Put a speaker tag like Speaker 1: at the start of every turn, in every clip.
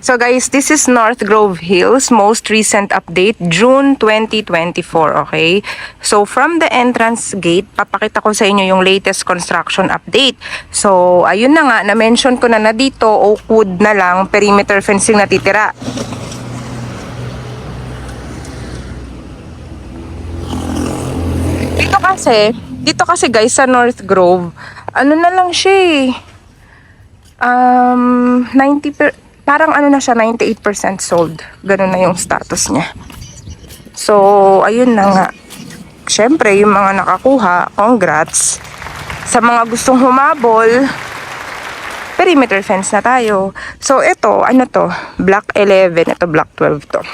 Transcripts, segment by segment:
Speaker 1: So guys, this is North Grove Hills, most recent update, June 2024, okay? So from the entrance gate, papakita ko sa inyo yung latest construction update. So ayun na nga, na-mention ko na dito, oak wood na lang, perimeter fencing natitira. Dito kasi guys sa North Grove, ano na lang siya 98% sold. Ganun na yung status niya. So, ayun na nga. Siyempre, yung mga nakakuha, congrats. Sa mga gustong humabol, perimeter fence na tayo. So, ito, ano to? Block 11, ito block 12 to.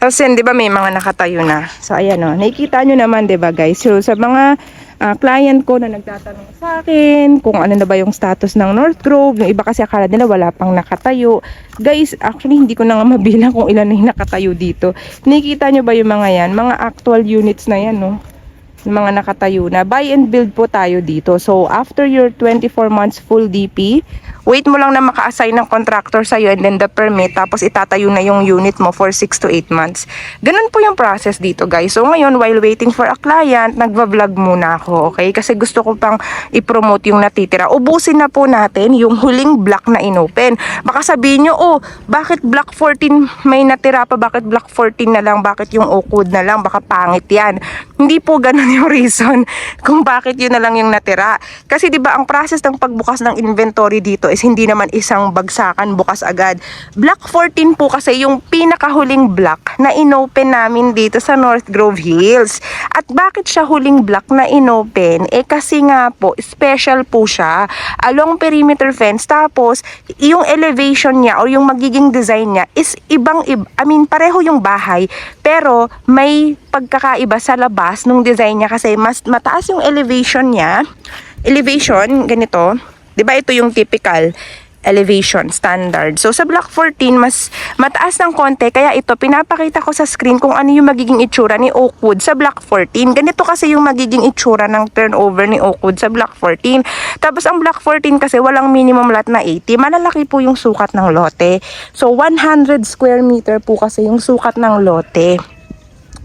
Speaker 1: Tapos yun, di ba may mga nakatayo na. So, ayan o. Nakikita nyo naman, di ba guys? So, sa mga client ko na nagtatanong sa akin kung ano na ba yung status ng North Grove, yung iba kasi akala nila wala pang nakatayo. Guys, actually hindi ko na nga mabilang kung ilan na yung nakatayo dito. Nakikita nyo ba yung mga yan? Mga actual units na yan, no? Yung mga nakatayo na. Buy and build po tayo dito. So, after your 24 months full DP, wait mo lang na maka-assign ng contractor sa'yo and then the permit, tapos itatayo na yung unit mo for 6 to 8 months. Ganun po yung process dito, guys. So, ngayon, while waiting for a client, nagva-vlog muna ako, okay? Kasi gusto ko pang i-promote yung natitira. Ubusin na po natin yung huling block na inopen. Baka sabihin nyo, oh, bakit block 14 may natira pa? Bakit block 14 na lang? Bakit yung oak wood na lang? Baka pangit yan. Hindi po ganun yung reason kung bakit yun na lang yung natira. Kasi 'di ba ang process ng pagbukas ng inventory dito is hindi naman isang bagsakan bukas agad. Block 14 po kasi yung pinakahuling block na inopen namin dito sa North Grove Hills. At bakit siya huling block na inopen? Kasi nga po special po siya along perimeter fence, tapos yung elevation niya or yung magiging design niya is pareho yung bahay pero may pagkakaiba sa labas nung design niya kasi mas mataas yung elevation niya. Elevation, ganito. 'Di ba ito yung typical elevation standard. So sa block 14 mas mataas ng konti, kaya ito pinapakita ko sa screen kung ano yung magiging itsura ni oak wood sa block 14. Ganito kasi yung magiging itsura ng turnover ni oak wood sa block 14. Tapos ang block 14 kasi walang minimum lot na 80. Malalaki po yung sukat ng lote. So 100 square meter po kasi yung sukat ng lote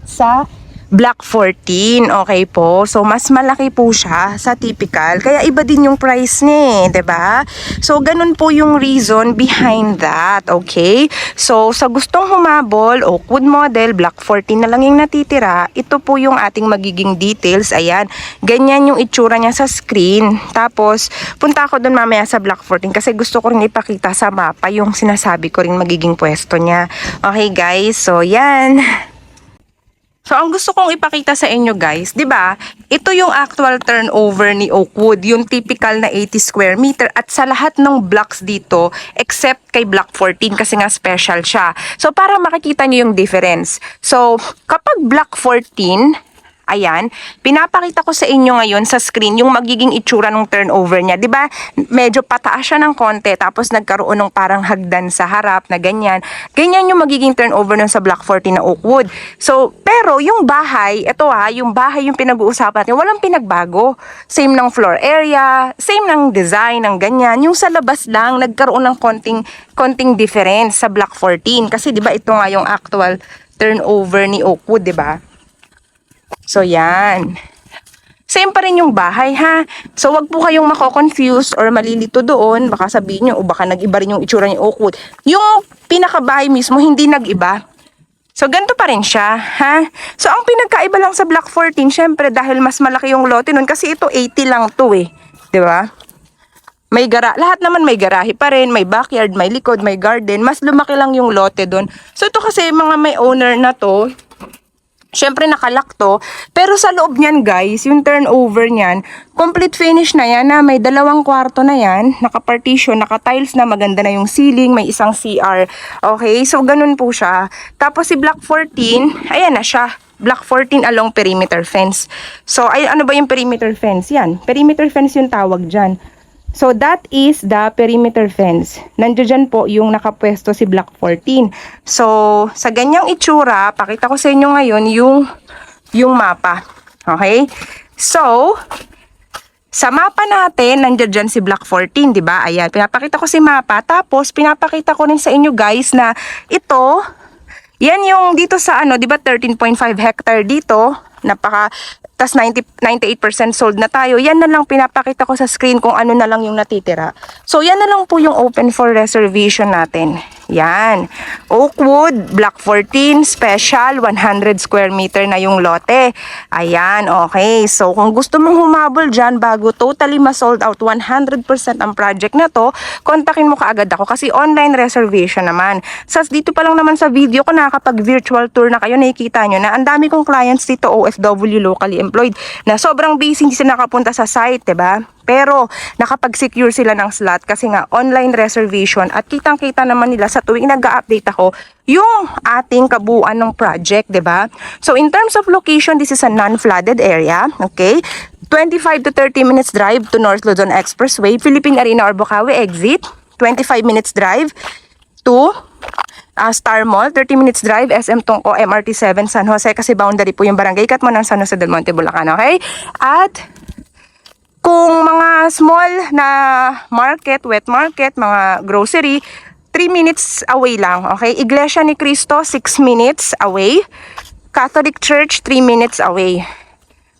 Speaker 1: sa block 14, okay po. So mas malaki po siya sa typical. Kaya iba din yung price niya, 'di ba? So ganun po yung reason behind that, okay? So sa gustong humabol, oak wood model, block 14 na lang yung natitira. Ito po yung ating magiging details. Ayan. Ganyan yung itsura niya sa screen. Tapos punta ako doon mamaya sa block 14 kasi gusto ko rin ipakita sa mapa yung sinasabi ko rin magiging pwesto niya. Okay, guys. So yan. So, ang gusto kong ipakita sa inyo guys, 'di ba? Ito yung actual turnover ni Oakwood, yung typical na 80 square meter at sa lahat ng blocks dito except kay block 14 kasi nga special siya. So, para makikita niyo yung difference. So, kapag block 14, ayan, pinapakita ko sa inyo ngayon sa screen yung magiging itsura ng turnover niya. 'Di ba? Medyo pataas siya ng konti tapos nagkaroon ng parang hagdan sa harap na ganyan. Ganyan yung magiging turnover nun sa block 14 na Oakwood. So, pero yung bahay, yung bahay yung pinag-uusapan natin, walang pinagbago. Same ng floor area, same ng design, ng ganyan. Yung sa labas lang nagkaroon ng konting difference sa block 14 kasi 'di ba ito nga yung actual turnover ni Oakwood, 'di ba? So, yan. Same pa rin yung bahay, ha? So, wag po kayong mako-confuse or malilito doon. Baka sabihin nyo, o baka nag-iba rin yung itsura ni Oakwood. Yung pinakabahay mismo, hindi nag-iba. So, ganito pa rin siya, ha? So, ang pinagkaiba lang sa block 14, syempre, dahil mas malaki yung lote nun, kasi ito 80 lang to, eh. Diba? May lahat naman may garahe pa rin, may backyard, may likod, may garden. Mas lumaki lang yung lote doon. So, ito kasi mga may owner na to, syempre nakalock to, pero sa loob niyan guys, yung turnover niyan, complete finish na yan na may 2 kwarto na yan, naka-partition, naka-tiles na, maganda na yung ceiling, may isang CR. Okay, so ganun po siya. Tapos si block 14, ayan na siya. Block 14 along perimeter fence. So ay, ano ba yung perimeter fence? Yan, perimeter fence yung tawag dyan. So, that is the perimeter fence. Nandiyan po yung nakapwesto si block 14. So, sa ganyang itsura, pakita ko sa inyo ngayon yung mapa. Okay? So, Sa mapa natin, nandiyan dyan si Block 14, di ba? Ayan, pinapakita ko si mapa. Tapos, pinapakita ko rin sa inyo guys na ito, yan yung dito sa ano, di ba 13.5 hectare dito, tas 98% sold na tayo. Yan na lang pinapakita ko sa screen kung ano na lang yung natitira. So, yan na lang po yung open for reservation natin. Yan. Oakwood, Block 14, special, 100 square meter na yung lote. Ayan, okay. So, kung gusto mong humabol dyan bago totally ma-sold out 100% ang project na to, kontakin mo kaagad ako kasi online reservation naman. Sas dito pa lang naman sa video ko, nakakapag-virtual tour na kayo, nakikita nyo na ang dami kong clients dito, OFW, locally employed, na sobrang busy, hindi sila nakapunta sa site, diba? Pero nakapag-secure sila ng slot kasi nga online reservation at kitang-kita naman nila sa tuwing nag-update ako yung ating kabuuan ng project, 'di ba? So in terms of location, this is a non-flooded area, okay? 25 to 30 minutes drive to North Luzon Expressway, Philippine Arena or Bocaue exit, 25 minutes drive to Star Mall, 30 minutes drive, SM Tongko, MRT 7 San Jose kasi boundary po yung barangay Katmon ng San Jose del Monte, Bulacan, okay? At kung mga small na market, wet market, mga grocery, 3 minutes away lang, okay? Iglesia ni Cristo, 6 minutes away. Catholic Church, 3 minutes away.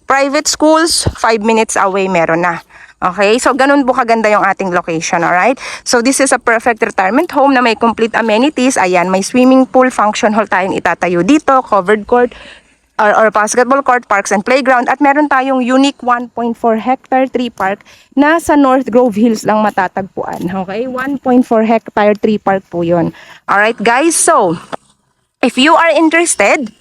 Speaker 1: Private schools, 5 minutes away, meron na. Okay, so ganun po kaganda yung ating location, alright? So this is a perfect retirement home na may complete amenities. Ayan, may swimming pool, function hall tayong itatayo dito, covered court, or basketball court, parks and playground, at meron tayong unique 1.4 hectare tree park na sa North Grove Hills lang matatagpuan. Okay, 1.4 hectare tree park po yun. Alright guys, so if you are interested,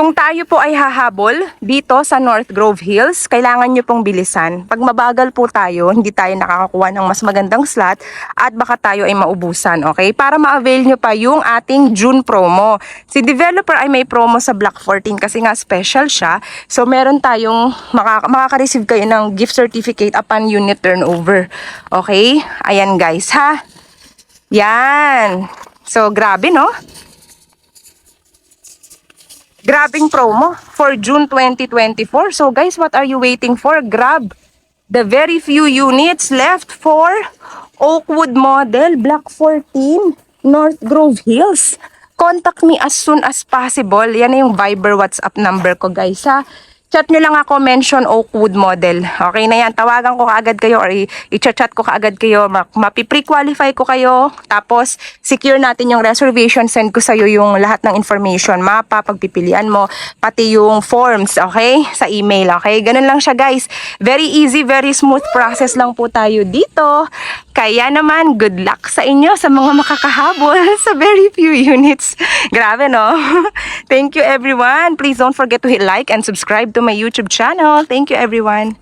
Speaker 1: kung tayo po ay hahabol dito sa North Grove Hills, kailangan nyo pong bilisan. Pag mabagal po tayo, hindi tayo nakakakuha ng mas magandang slot at baka tayo ay maubusan, okay? Para ma-avail nyo pa yung ating June promo. Si developer ay may promo sa Block 14 kasi nga special siya. So meron tayong, makaka-receive kayo ng gift certificate upon unit turnover. Okay? Ayan guys, ha? Yan. So grabe, no? Grabing promo for June 2024. So guys, what are you waiting for? Grab the very few units left for Oakwood model, Block 14, North Grove Hills. Contact me as soon as possible. Yan na yung Viber WhatsApp number ko guys, ha. Chat nyo lang ako, mention Oakwood model. Okay na yan, tawagan ko kaagad kayo or i-chat ko kaagad kayo, mapi-pre-qualify ko kayo. Tapos, secure natin yung reservation, send ko sa'yo yung lahat ng information, mapa, pagpipilian mo, pati yung forms, okay? Sa email, okay? Ganun lang siya guys. Very easy, very smooth process lang po tayo dito. Kaya naman, good luck sa inyo sa mga makakahabol sa very few units. Grabe, no? Thank you everyone. Please don't forget to hit like and subscribe to my YouTube channel. Thank you everyone.